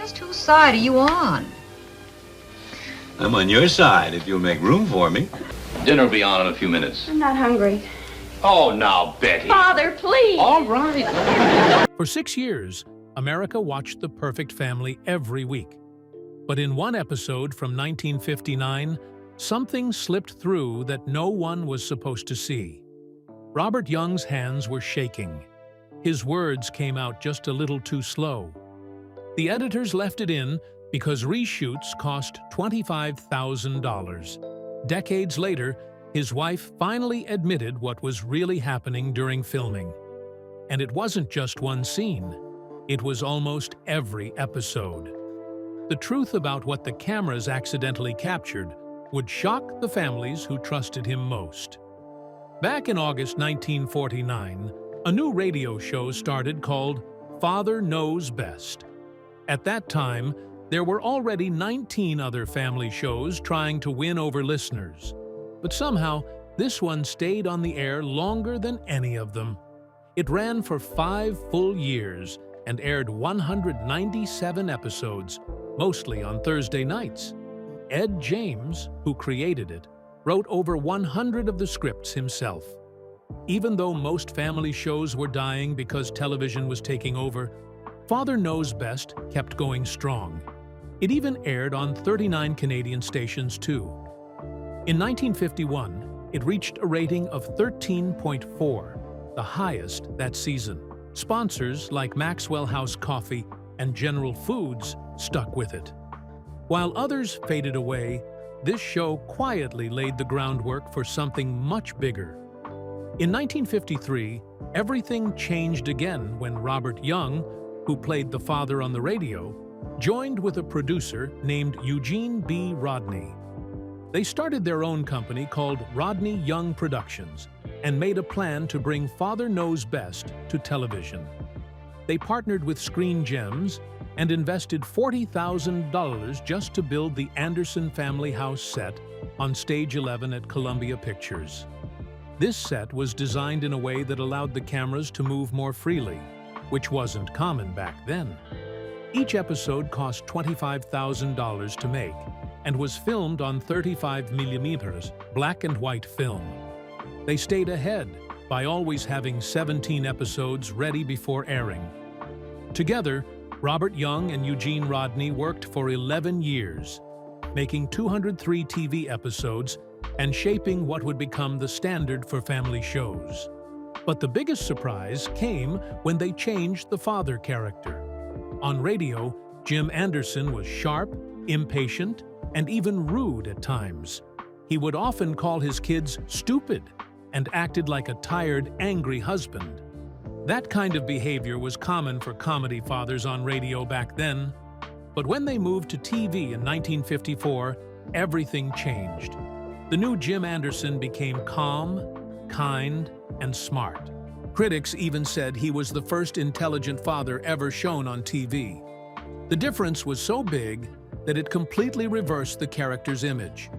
Just whose side are you on? I'm on your side if you'll make room for me. Dinner will be on in a few minutes. I'm not hungry. Oh, now, Betty. Father, please. All right. For 6 years, America watched The Perfect Family every week. But in one episode from 1959, something slipped through that no one was supposed to see. Robert Young's hands were shaking. His words came out just a little too slow. The editors left it in because reshoots cost $25,000. Decades later, his wife finally admitted what was really happening during filming. And it wasn't just one scene. It was almost every episode. The truth about what the cameras accidentally captured would shock the families who trusted him most. Back in August 1949, a new radio show started called Father Knows Best. At that time, there were already 19 other family shows trying to win over listeners. But somehow, this one stayed on the air longer than any of them. It ran for 5 full years and aired 197 episodes, mostly on Thursday nights. Ed James, who created it, wrote over 100 of the scripts himself. Even though most family shows were dying because television was taking over, Father Knows Best kept going strong. It even aired on 39 Canadian stations too. In 1951, it reached a rating of 13.4, the highest that season. Sponsors like Maxwell House Coffee and General Foods stuck with it. While others faded away, this show quietly laid the groundwork for something much bigger. In 1953, everything changed again when Robert Young, who played the father on the radio, joined with a producer named Eugene B. Rodney. They started their own company called Rodney Young Productions and made a plan to bring Father Knows Best to television. They partnered with Screen Gems and invested $40,000 just to build the Anderson family house set on Stage 11 at Columbia Pictures. This set was designed in a way that allowed the cameras to move more freely, which wasn't common back then. Each episode cost $25,000 to make and was filmed on 35mm black and white film. They stayed ahead by always having 17 episodes ready before airing. Together, Robert Young and Eugene Rodney worked for 11 years, making 203 TV episodes and shaping what would become the standard for family shows. But the biggest surprise came when they changed the father character. On radio, Jim Anderson was sharp, impatient, and even rude at times. He would often call his kids stupid and acted like a tired, angry husband. That kind of behavior was common for comedy fathers on radio back then. But when they moved to TV in 1954, everything changed. The new Jim Anderson became calm, kind, and smart. Critics even said he was the first intelligent father ever shown on TV. The difference was so big that it completely reversed the character's image.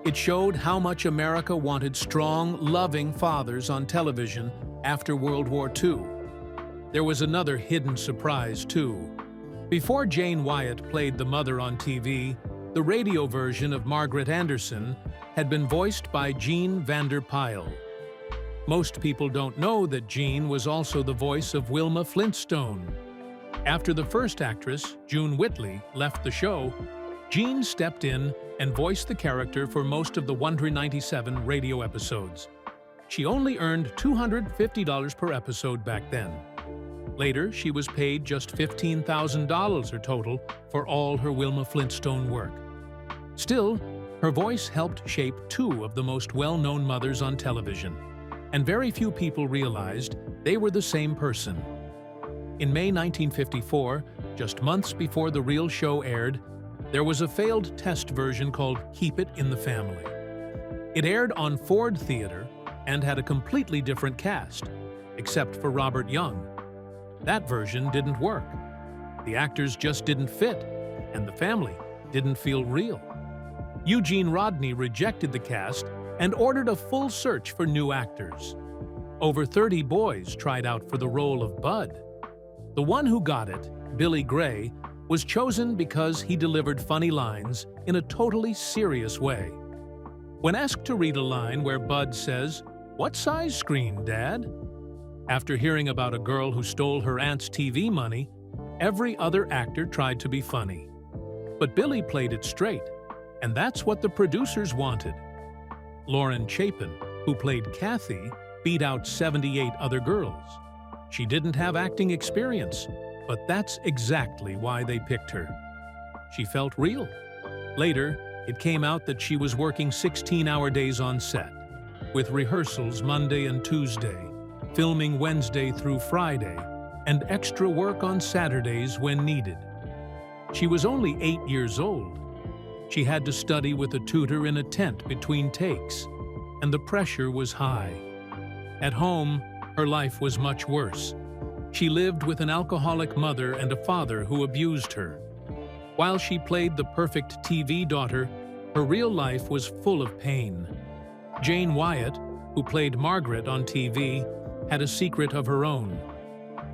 It showed how much America wanted strong, loving fathers on television after World War II. There was another hidden surprise, too. Before Jane Wyatt played the mother on TV, the radio version of Margaret Anderson had been voiced by Jean Vander Pyle. Most people don't know that Jean was also the voice of Wilma Flintstone. After the first actress, June Whitley, left the show, Jean stepped in and voiced the character for most of the 197 radio episodes. She only earned $250 per episode back then. Later, she was paid just $15,000 or total for all her Wilma Flintstone work. Still, her voice helped shape 2 of the most well-known mothers on television, and very few people realized they were the same person. In May 1954, just months before the real show aired, there was a failed test version called Keep It in the Family. It aired on Ford Theater and had a completely different cast, except for Robert Young. That version didn't work. The actors just didn't fit, and the family didn't feel real. Eugene Rodney rejected the cast and ordered a full search for new actors. Over 30 boys tried out for the role of Bud. The one who got it, Billy Gray, was chosen because he delivered funny lines in a totally serious way. When asked to read a line where Bud says, "What size screen, Dad?" After hearing about a girl who stole her aunt's TV money, every other actor tried to be funny. But Billy played it straight, and that's what the producers wanted. Lauren Chapin, who played Kathy, beat out 78 other girls. She didn't have acting experience, but that's exactly why they picked her. She felt real. Later, it came out that she was working 16-hour days on set, with rehearsals Monday and Tuesday, filming Wednesday through Friday, and extra work on Saturdays when needed. She was only 8 years old. She had to study with a tutor in a tent between takes, and the pressure was high. At home, her life was much worse. She lived with an alcoholic mother and a father who abused her. While she played the perfect TV daughter, her real life was full of pain. Jane Wyatt, who played Margaret on TV, had a secret of her own.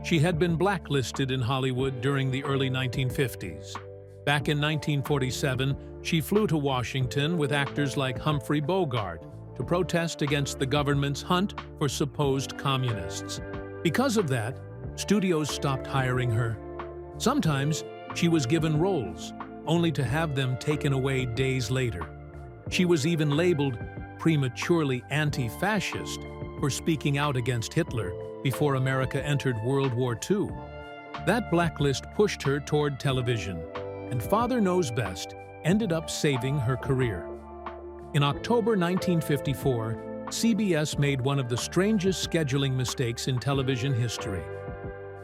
She had been blacklisted in Hollywood during the early 1950s. Back in 1947, she flew to Washington with actors like Humphrey Bogart to protest against the government's hunt for supposed communists. Because of that, studios stopped hiring her. Sometimes she was given roles, only to have them taken away days later. She was even labeled prematurely anti-fascist for speaking out against Hitler before America entered World War II. That blacklist pushed her toward television, and Father Knows Best ended up saving her career. In October 1954, CBS made one of the strangest scheduling mistakes in television history.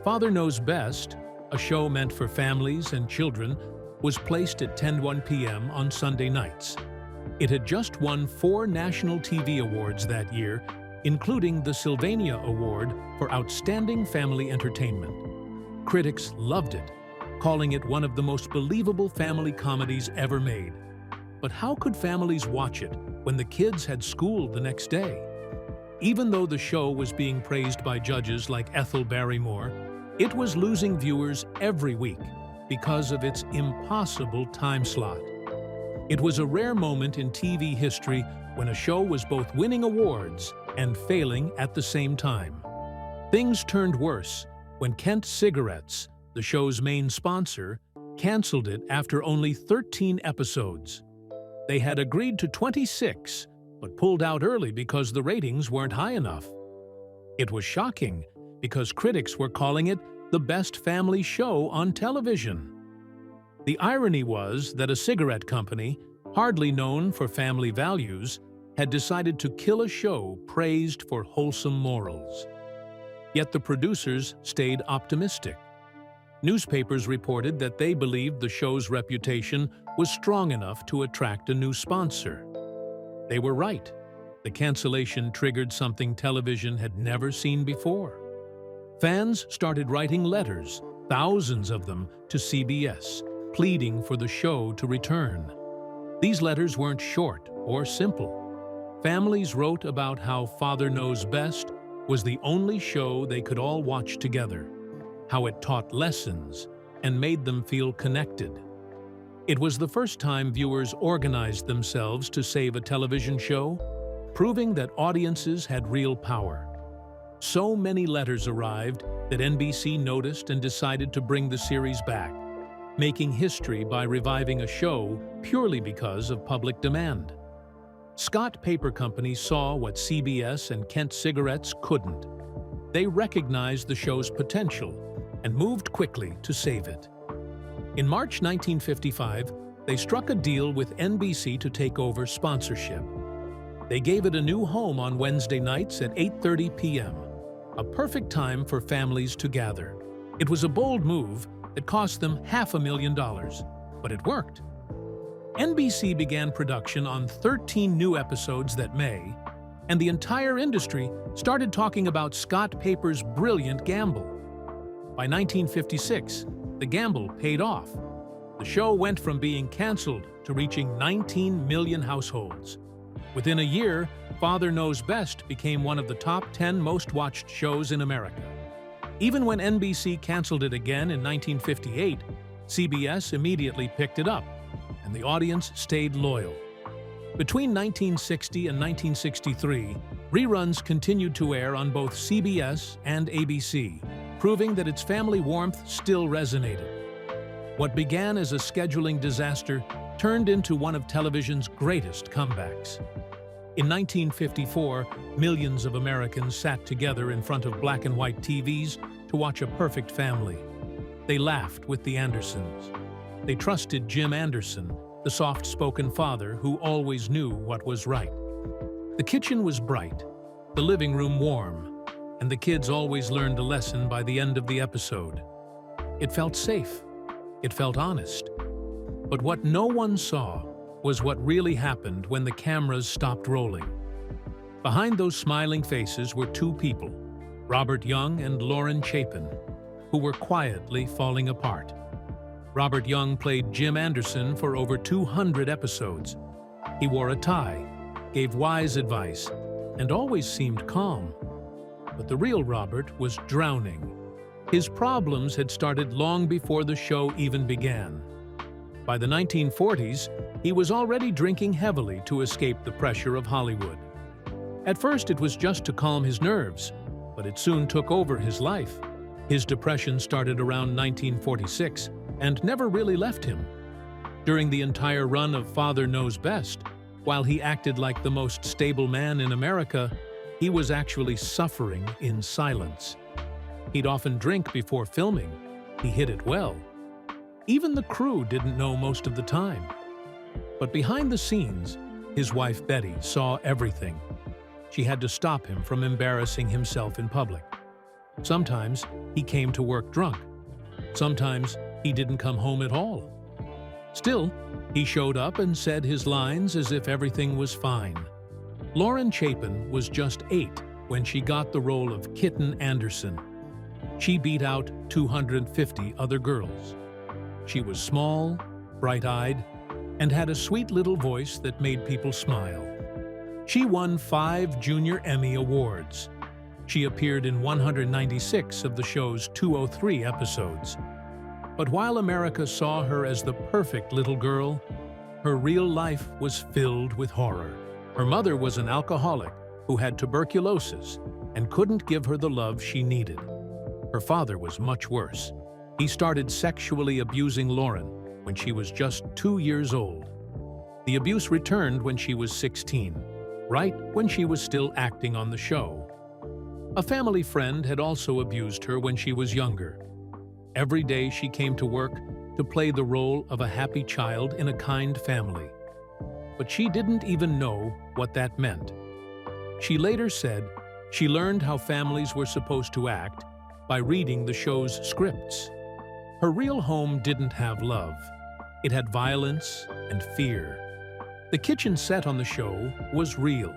Father Knows Best, a show meant for families and children, was placed at 10:01 p.m. on Sunday nights. It had just won 4 national TV awards that year, including the Sylvania Award for Outstanding Family Entertainment. Critics loved it, calling it one of the most believable family comedies ever made. But how could families watch it when the kids had school the next day? Even though the show was being praised by judges like Ethel Barrymore, it was losing viewers every week because of its impossible time slot. It was a rare moment in TV history when a show was both winning awards and failing at the same time. Things turned worse when Kent Cigarettes, the show's main sponsor, canceled it after only 13 episodes. They had agreed to 26, but pulled out early because the ratings weren't high enough. It was shocking because critics were calling it the best family show on television. The irony was that a cigarette company, hardly known for family values, had decided to kill a show praised for wholesome morals. Yet the producers stayed optimistic. Newspapers reported that they believed the show's reputation was strong enough to attract a new sponsor. They were right. The cancellation triggered something television had never seen before. Fans started writing letters, thousands of them, to CBS, pleading for the show to return. These letters weren't short or simple. Families wrote about how Father Knows Best was the only show they could all watch together, how it taught lessons and made them feel connected. It was the first time viewers organized themselves to save a television show, proving that audiences had real power. So many letters arrived that NBC noticed and decided to bring the series back, making history by reviving a show purely because of public demand. Scott Paper Company saw what CBS and Kent Cigarettes couldn't. They recognized the show's potential and moved quickly to save it. In March 1955, they struck a deal with NBC to take over sponsorship. They gave it a new home on Wednesday nights at 8:30 p.m., a perfect time for families to gather. It was a bold move that cost them $500,000, but it worked. NBC began production on 13 new episodes that May, and the entire industry started talking about Scott Paper's brilliant gamble. By 1956, the gamble paid off. The show went from being canceled to reaching 19 million households. Within a year, Father Knows Best became one of the top 10 most-watched shows in America. Even when NBC canceled it again in 1958, CBS immediately picked it up, and the audience stayed loyal. Between 1960 and 1963, reruns continued to air on both CBS and ABC, proving that its family warmth still resonated. What began as a scheduling disaster turned into one of television's greatest comebacks. In 1954, millions of Americans sat together in front of black and white TVs to watch A Perfect Family. They laughed with the Andersons. They trusted Jim Anderson, the soft-spoken father who always knew what was right. The kitchen was bright, the living room warm, and the kids always learned a lesson by the end of the episode. It felt safe. It felt honest. But what no one saw was what really happened when the cameras stopped rolling. Behind those smiling faces were two people, Robert Young and Lauren Chapin, who were quietly falling apart. Robert Young played Jim Anderson for over 200 episodes. He wore a tie, gave wise advice, and always seemed calm. But the real Robert was drowning. His problems had started long before the show even began. By the 1940s, he was already drinking heavily to escape the pressure of Hollywood. At first, it was just to calm his nerves, but it soon took over his life. His depression started around 1946 and never really left him. During the entire run of Father Knows Best, while he acted like the most stable man in America, he was actually suffering in silence. He'd often drink before filming. He hid it well. Even the crew didn't know most of the time. But behind the scenes, his wife Betty saw everything. She had to stop him from embarrassing himself in public. Sometimes he came to work drunk. Sometimes he didn't come home at all. Still, he showed up and said his lines as if everything was fine. Lauren Chapin was just 8 when she got the role of Kitten Anderson. She beat out 250 other girls. She was small, bright-eyed, and had a sweet little voice that made people smile. She won 5 Junior Emmy Awards. She appeared in 196 of the show's 203 episodes. But while America saw her as the perfect little girl, her real life was filled with horror. Her mother was an alcoholic who had tuberculosis and couldn't give her the love she needed. Her father was much worse. He started sexually abusing Lauren when she was just 2 years old. The abuse returned when she was 16, right when she was still acting on the show. A family friend had also abused her when she was younger. Every day she came to work to play the role of a happy child in a kind family. But she didn't even know what that meant. She later said she learned how families were supposed to act by reading the show's scripts. Her real home didn't have love. It had violence and fear. The kitchen set on the show was real.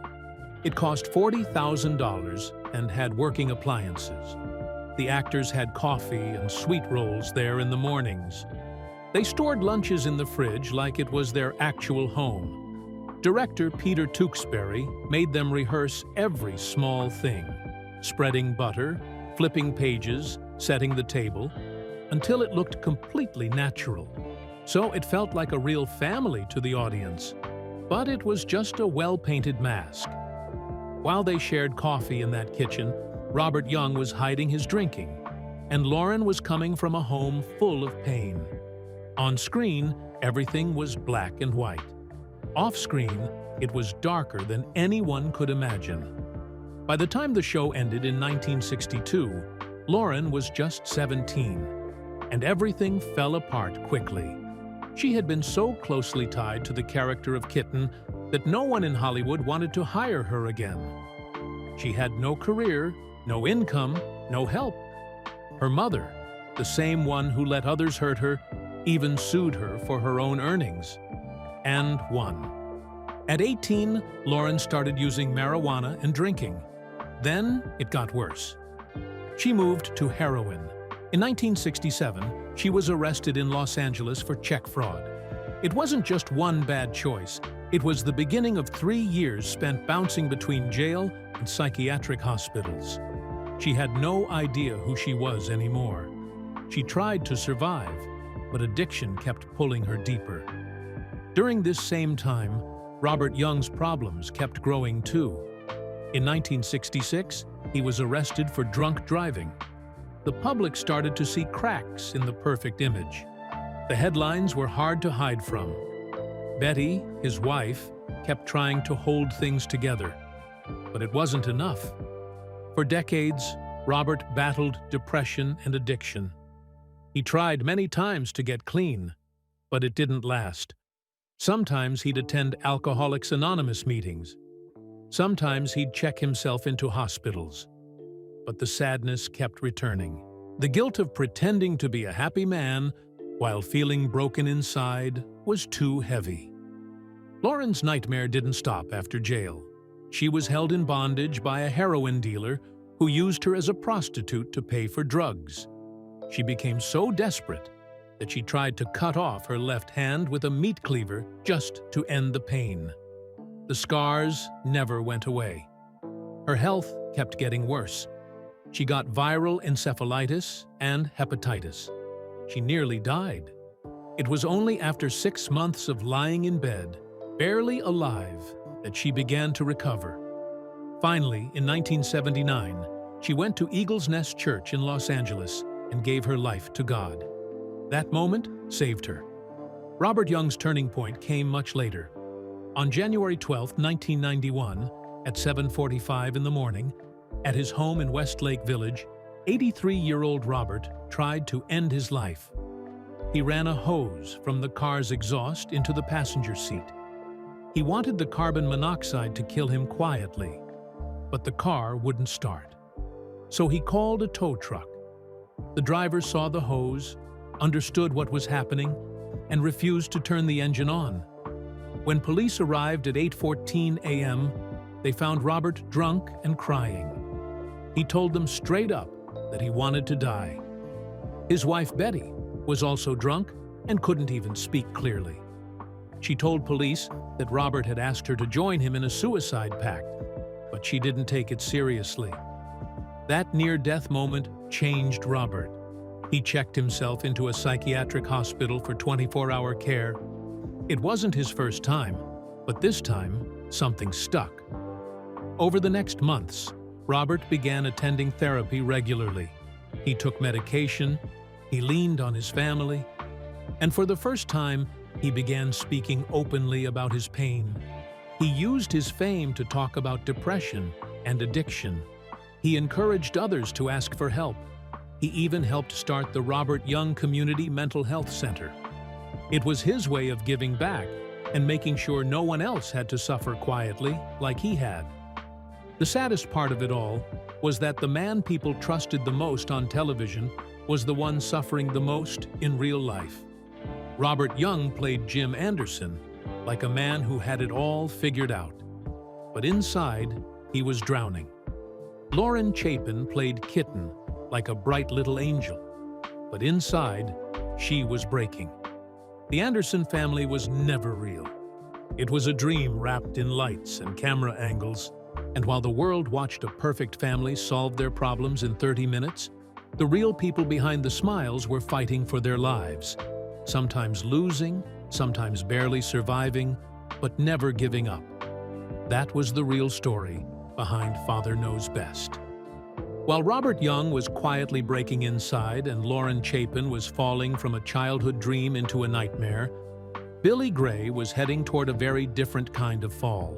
It cost $40,000 and had working appliances. The actors had coffee and sweet rolls there in the mornings. They stored lunches in the fridge like it was their actual home. Director Peter Tewksbury made them rehearse every small thing, spreading butter, flipping pages, setting the table, until it looked completely natural. So it felt like a real family to the audience. But it was just a well-painted mask. While they shared coffee in that kitchen, Robert Young was hiding his drinking, and Lauren was coming from a home full of pain. On screen, everything was black and white. Off-screen, it was darker than anyone could imagine. By the time the show ended in 1962, Lauren was just 17, and everything fell apart quickly. She had been so closely tied to the character of Kitten that no one in Hollywood wanted to hire her again. She had no career, no income, no help. Her mother, the same one who let others hurt her, even sued her for her own earnings. And won. At 18, Lauren started using marijuana and drinking. Then it got worse. She moved to heroin. In 1967, she was arrested in Los Angeles for check fraud. It wasn't just one bad choice. It was the beginning of 3 years spent bouncing between jail and psychiatric hospitals. She had no idea who she was anymore. She tried to survive, but addiction kept pulling her deeper. During this same time, Robert Young's problems kept growing too. In 1966, he was arrested for drunk driving. The public started to see cracks in the perfect image. The headlines were hard to hide from. Betty, his wife, kept trying to hold things together, but it wasn't enough. For decades, Robert battled depression and addiction. He tried many times to get clean, but it didn't last. Sometimes he'd attend Alcoholics Anonymous meetings. Sometimes he'd check himself into hospitals. But the sadness kept returning. The guilt of pretending to be a happy man while feeling broken inside was too heavy. Lauren's nightmare didn't stop after jail. She was held in bondage by a heroin dealer who used her as a prostitute to pay for drugs. She became so desperate that she tried to cut off her left hand with a meat cleaver just to end the pain. The scars never went away. Her health kept getting worse. She got viral encephalitis and hepatitis. She nearly died. It was only after 6 months of lying in bed, barely alive, that she began to recover. Finally, in 1979, she went to Eagle's Nest Church in Los Angeles and gave her life to God. That moment saved her. Robert Young's turning point came much later. On January 12, 1991, at 7:45 in the morning, at his home in Westlake Village, 83-year-old Robert tried to end his life. He ran a hose from the car's exhaust into the passenger seat. He wanted the carbon monoxide to kill him quietly, but the car wouldn't start. So he called a tow truck. The driver saw the hose, understood what was happening, and refused to turn the engine on. When police arrived at 8:14 a.m., they found Robert drunk and crying. He told them straight up that he wanted to die. His wife, Betty, was also drunk and couldn't even speak clearly. She told police that Robert had asked her to join him in a suicide pact, but she didn't take it seriously. That near-death moment changed Robert. He checked himself into a psychiatric hospital for 24-hour care. It wasn't his first time, but this time, something stuck. Over the next months, Robert began attending therapy regularly. He took medication, he leaned on his family, and for the first time, he began speaking openly about his pain. He used his fame to talk about depression and addiction. He encouraged others to ask for help. He even helped start the Robert Young Community Mental Health Center. It was his way of giving back and making sure no one else had to suffer quietly like he had. The saddest part of it all was that the man people trusted the most on television was the one suffering the most in real life. Robert Young played Jim Anderson, like a man who had it all figured out. But inside, he was drowning. Lauren Chapin played Kitten, like a bright little angel. But inside, she was breaking. The Anderson family was never real. It was a dream wrapped in lights and camera angles, and while the world watched a perfect family solve their problems in 30 minutes, the real people behind the smiles were fighting for their lives, sometimes losing, sometimes barely surviving, but never giving up. That was the real story behind Father Knows Best. While Robert Young was quietly breaking inside and Lauren Chapin was falling from a childhood dream into a nightmare, Billy Gray was heading toward a very different kind of fall.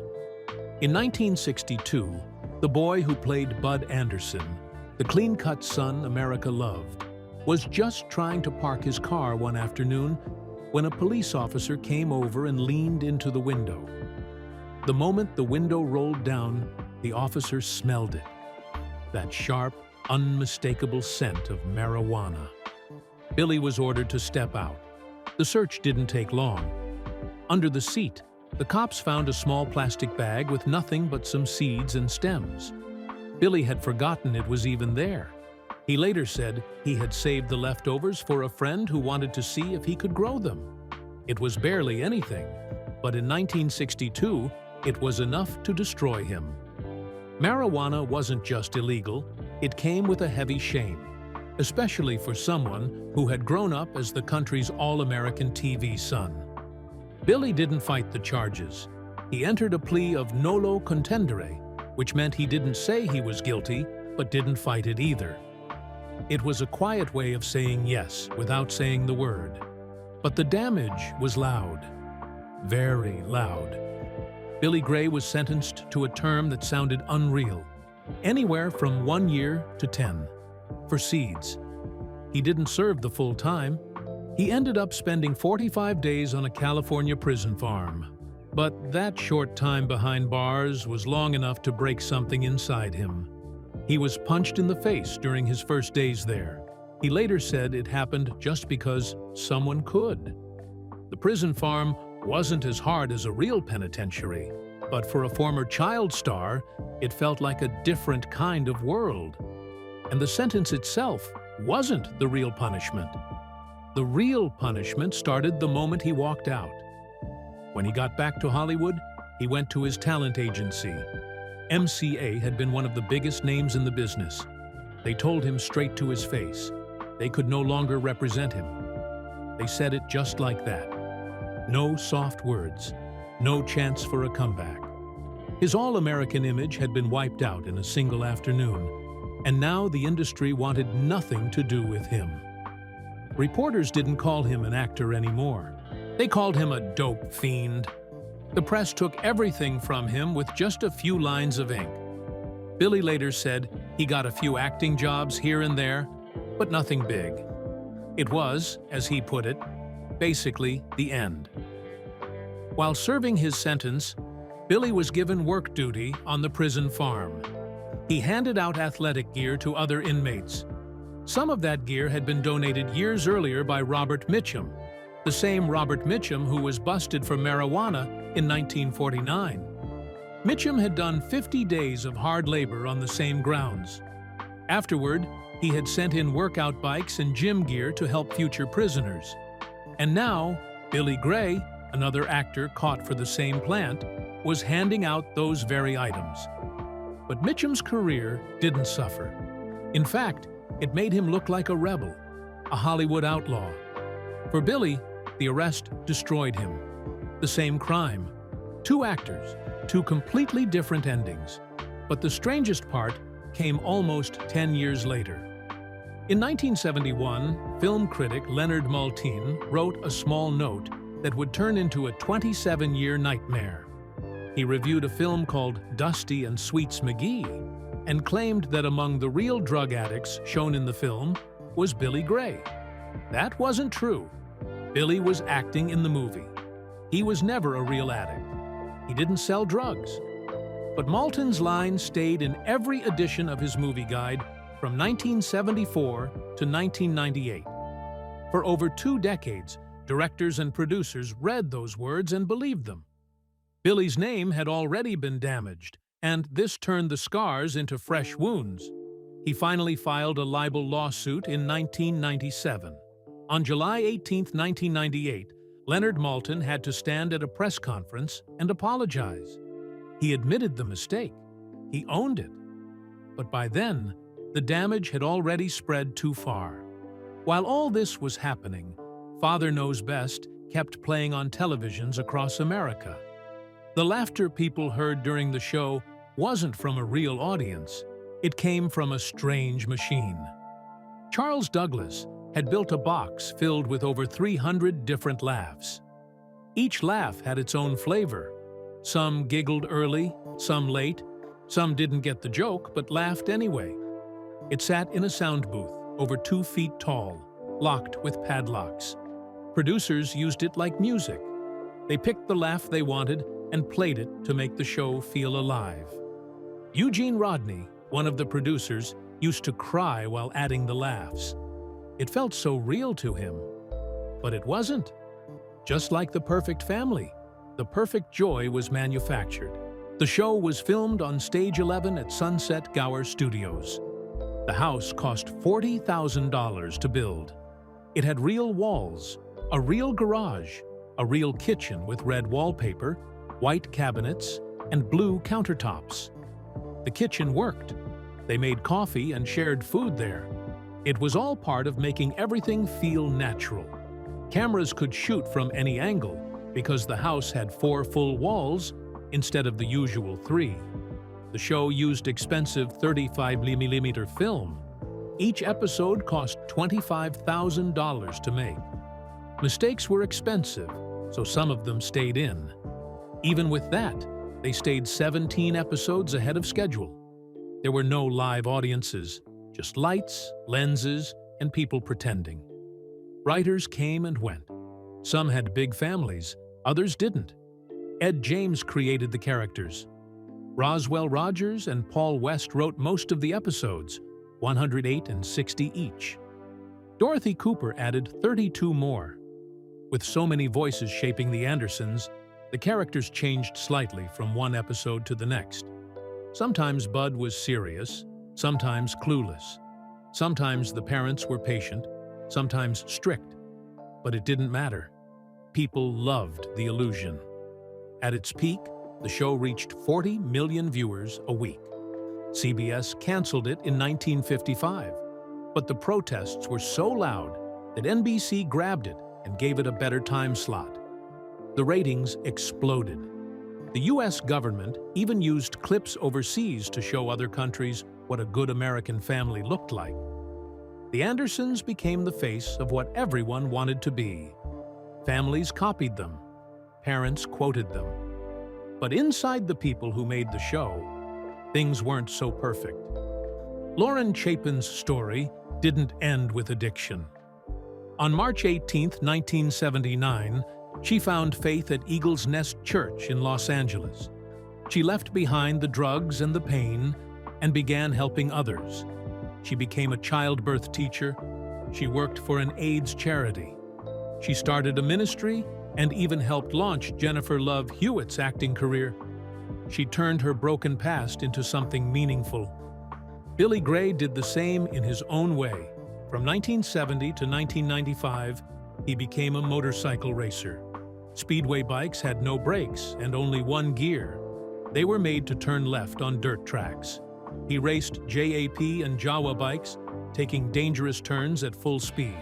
In 1962, the boy who played Bud Anderson, the clean-cut son America loved, was just trying to park his car one afternoon when a police officer came over and leaned into the window. The moment the window rolled down, the officer smelled it. That sharp, unmistakable scent of marijuana. Billy was ordered to step out. The search didn't take long. Under the seat, the cops found a small plastic bag with nothing but some seeds and stems. Billy had forgotten it was even there. He later said he had saved the leftovers for a friend who wanted to see if he could grow them. It was barely anything, but in 1962, it was enough to destroy him. Marijuana wasn't just illegal, it came with a heavy shame. especially for someone who had grown up as the country's all-American TV son. Billy didn't fight the charges. He entered a plea of nolo contendere, which meant he didn't say he was guilty, but didn't fight it either. It was a quiet way of saying yes without saying the word. But the damage was loud. Very loud. Billy Gray was sentenced to a term that sounded unreal, anywhere from 1 year to 10, for seeds. He didn't serve the full time. He ended up spending 45 days on a California prison farm. But that short time behind bars was long enough to break something inside him. He was punched in the face during his first days there. He later said it happened just because someone could. The prison farm wasn't as hard as a real penitentiary, but for a former child star, it felt like a different kind of world. And the sentence itself wasn't the real punishment. The real punishment started the moment he walked out. When he got back to Hollywood, he went to his talent agency. MCA had been one of the biggest names in the business. They told him straight to his face. They could no longer represent him. They said it just like that. No soft words. No chance for a comeback. His all-American image had been wiped out in a single afternoon, and now the industry wanted nothing to do with him. Reporters didn't call him an actor anymore. They called him a dope fiend. The press took everything from him with just a few lines of ink. Billy later said he got a few acting jobs here and there, but nothing big. It was, as he put it, basically the end. While serving his sentence, Billy was given work duty on the prison farm. He handed out athletic gear to other inmates. Some of that gear had been donated years earlier by Robert Mitchum, the same Robert Mitchum who was busted for marijuana in 1949. Mitchum had done 50 days of hard labor on the same grounds. Afterward, he had sent in workout bikes and gym gear to help future prisoners. And now, Billy Gray, another actor caught for the same plant, was handing out those very items. But Mitchum's career didn't suffer. In fact, it made him look like a rebel, a Hollywood outlaw. For Billy, the arrest destroyed him. The same crime. Two actors, two completely different endings. But the strangest part came almost 10 years later. In 1971, film critic Leonard Maltin wrote a small note that would turn into a 27-year nightmare. He reviewed a film called Dusty and Sweets McGee and claimed that among the real drug addicts shown in the film was Billy Gray. That wasn't true. Billy was acting in the movie. He was never a real addict. He didn't sell drugs. But Maltin's line stayed in every edition of his movie guide from 1974 to 1998. For over 2 decades, directors and producers read those words and believed them. Billy's name had already been damaged, and this turned the scars into fresh wounds. He finally filed a libel lawsuit in 1997. On July 18, 1998, Leonard Maltin had to stand at a press conference and apologize. He admitted the mistake. He owned it. But by then, the damage had already spread too far. While all this was happening, Father Knows Best kept playing on televisions across America. The laughter people heard during the show wasn't from a real audience. It came from a strange machine. Charles Douglas had built a box filled with over 300 different laughs. Each laugh had its own flavor. Some giggled early, some late, some didn't get the joke but laughed anyway. It sat in a sound booth, over 2 feet tall, locked with padlocks. Producers used it like music. They picked the laugh they wanted and played it to make the show feel alive. Eugene Rodney, one of the producers, used to cry while adding the laughs. It felt so real to him. But it wasn't. Just like The Perfect Family, the perfect joy was manufactured. The show was filmed on Stage 11 at Sunset Gower Studios. The house cost $40,000 to build. It had real walls, a real garage, a real kitchen with red wallpaper, white cabinets, and blue countertops. The kitchen worked. They made coffee and shared food there. It was all part of making everything feel natural. Cameras could shoot from any angle because the house had 4 full walls instead of the usual 3. The show used expensive 35mm film. Each episode cost $25,000 to make. Mistakes were expensive, so some of them stayed in. Even with that, they stayed 17 episodes ahead of schedule. There were no live audiences, just lights, lenses, and people pretending. Writers came and went. Some had big families, others didn't. Ed James created the characters. Roswell Rogers and Paul West wrote most of the episodes, 108 and 60 each. Dorothy Cooper added 32 more. With so many voices shaping the Andersons, the characters changed slightly from one episode to the next. Sometimes Bud was serious, sometimes clueless. Sometimes the parents were patient, sometimes strict. But it didn't matter. People loved the illusion. At its peak, the show reached 40 million viewers a week. CBS canceled it in 1955, but the protests were so loud that NBC grabbed it and gave it a better time slot. The ratings exploded. The U.S. government even used clips overseas to show other countries what a good American family looked like. The Andersons became the face of what everyone wanted to be. Families copied them. Parents quoted them. But inside the people who made the show, things weren't so perfect. Lauren Chapin's story didn't end with addiction. On March 18, 1979, she found faith at Eagle's Nest Church in Los Angeles. She left behind the drugs and the pain and began helping others. She became a childbirth teacher. She worked for an AIDS charity. She started a ministry and even helped launch Jennifer Love Hewitt's acting career. She turned her broken past into something meaningful. Billy Gray did the same in his own way. From 1970 to 1995, he became a motorcycle racer. Speedway bikes had no brakes and only one gear. They were made to turn left on dirt tracks. He raced JAP and Jawa bikes, taking dangerous turns at full speed.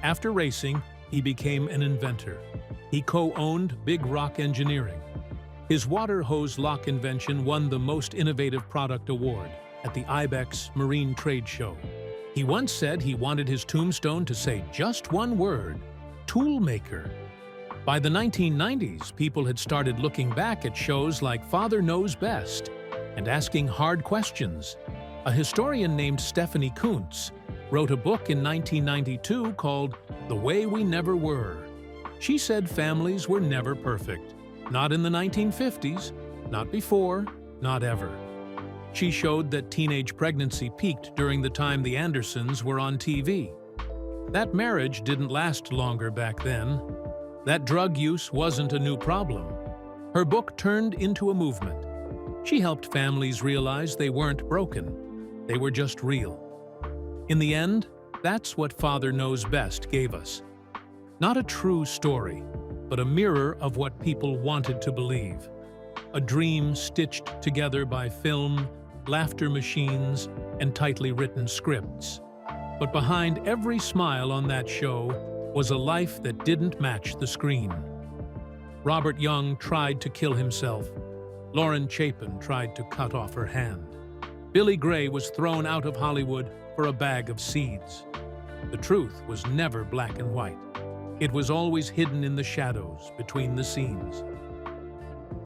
After racing, he became an inventor. He co-owned Big Rock Engineering. His water hose lock invention won the Most Innovative Product Award at the IBEX Marine Trade Show. He once said he wanted his tombstone to say just one word: toolmaker. By the 1990s, people had started looking back at shows like Father Knows Best and asking hard questions. A historian named Stephanie Kuntz wrote a book in 1992 called The Way We Never Were. She said families were never perfect. Not in the 1950s, not before, not ever. She showed that teenage pregnancy peaked during the time the Andersons were on TV. That marriage didn't last longer back then. That drug use wasn't a new problem. Her book turned into a movement. She helped families realize they weren't broken. They were just real. In the end, that's what Father Knows Best gave us. Not a true story, but a mirror of what people wanted to believe. A dream stitched together by film, laughter machines, and tightly written scripts. But behind every smile on that show was a life that didn't match the screen. Robert Young tried to kill himself. Lauren Chapin tried to cut off her hand. Billy Gray was thrown out of Hollywood for a bag of seeds. The truth was never black and white. It was always hidden in the shadows between the scenes.